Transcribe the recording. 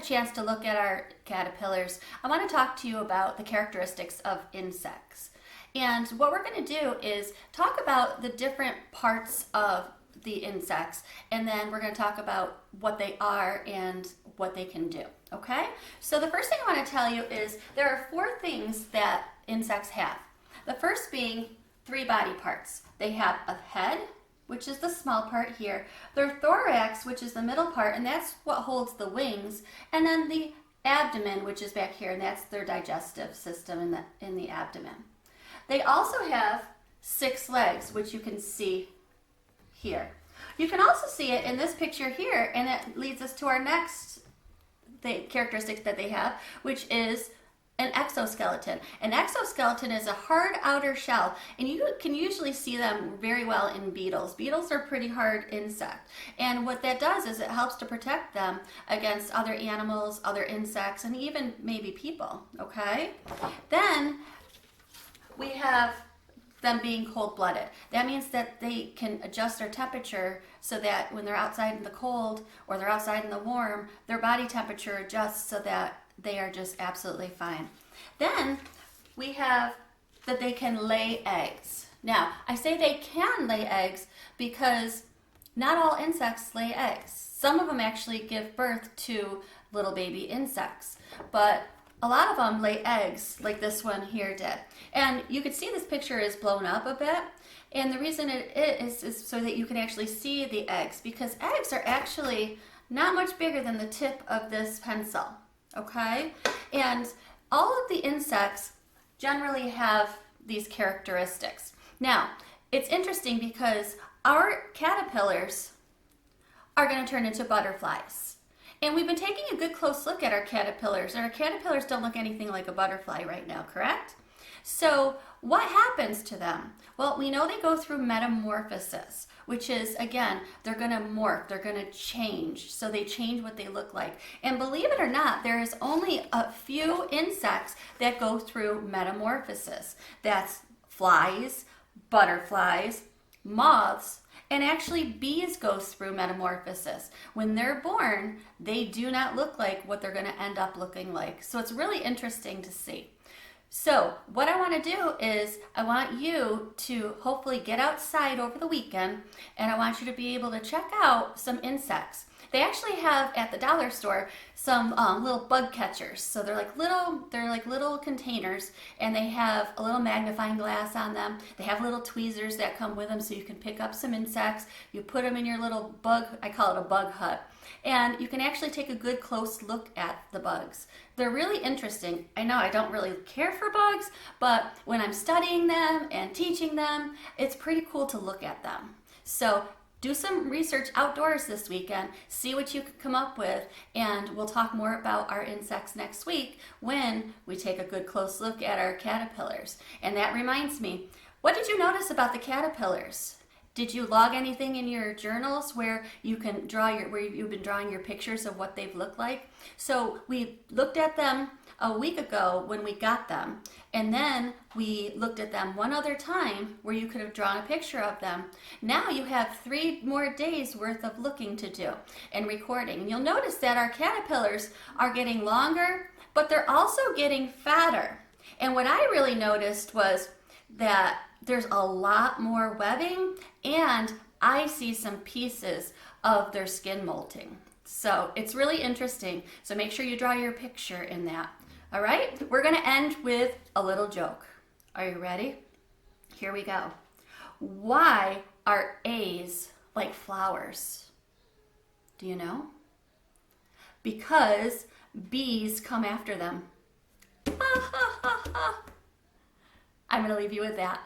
a chance to look at our caterpillars, I want to talk to you about the characteristics of insects. And what we're going to do is talk about the different parts of the insects, and then we're going to talk about what they are and what they can do. Okay? So the first thing I want to tell you is there are 4 things that insects have. The first being 3 body parts. They have a head, which is the small part here, their thorax, which is the middle part, and that's what holds the wings, and then the abdomen, which is back here, and that's their digestive system in the abdomen. They also have 6 legs, which you can see here. You can also see it in this picture here, and it leads us to our next characteristic that they have, which is an exoskeleton. An exoskeleton is a hard outer shell, and you can usually see them very well in beetles. Beetles are a pretty hard insect, and what that does is it helps to protect them against other animals, other insects, and even maybe people, okay? Then we have them being cold-blooded. That means that they can adjust their temperature so that when they're outside in the cold or they're outside in the warm, their body temperature adjusts so that they are just absolutely fine. Then we have that they can lay eggs. Now, I say they can lay eggs because not all insects lay eggs. Some of them actually give birth to little baby insects, but a lot of them lay eggs like this one here did. And you can see this picture is blown up a bit. And the reason it is so that you can actually see the eggs, because eggs are actually not much bigger than the tip of this pencil, okay? And all of the insects generally have these characteristics. Now, it's interesting because our caterpillars are going to turn into butterflies. And we've been taking a good close look at our caterpillars, and our caterpillars don't look anything like a butterfly right now, correct? So what happens to them? Well, we know they go through metamorphosis, which is, again, they're going to morph, they're going to change. So they change what they look like. And believe it or not, there is only a few insects that go through metamorphosis. That's flies, butterflies, moths, and actually bees go through metamorphosis. When they're born, they do not look like what they're going to end up looking like. So it's really interesting to see. So what I want to do is I want you to hopefully get outside over the weekend, and I want you to be able to check out some insects. They actually have at the dollar store some little bug catchers. So they're like little containers, and they have a little magnifying glass on them. They have little tweezers that come with them so you can pick up some insects. You put them in your little bug, I call it a bug hut. And you can actually take a good close look at the bugs. They're really interesting. I know I don't really care for bugs, but when I'm studying them and teaching them, it's pretty cool to look at them. So do some research outdoors this weekend, see what you can come up with, and we'll talk more about our insects next week when we take a good close look at our caterpillars. And that reminds me, what did you notice about the caterpillars? Did you log anything in your journals where you can draw where you've been drawing your pictures of what they've looked like? So we looked at them a week ago when we got them, and then we looked at them one other time where you could have drawn a picture of them. Now you have 3 more days worth of looking to do and recording. And you'll notice that our caterpillars are getting longer, but they're also getting fatter. And what I really noticed was that there's a lot more webbing, and I see some pieces of their skin molting. So it's really interesting. So make sure you draw your picture in that. All right, we're going to end with a little joke. Are you ready? Here we go. Why are A's like flowers? Do you know? Because bees come after them. I'm going to leave you with that.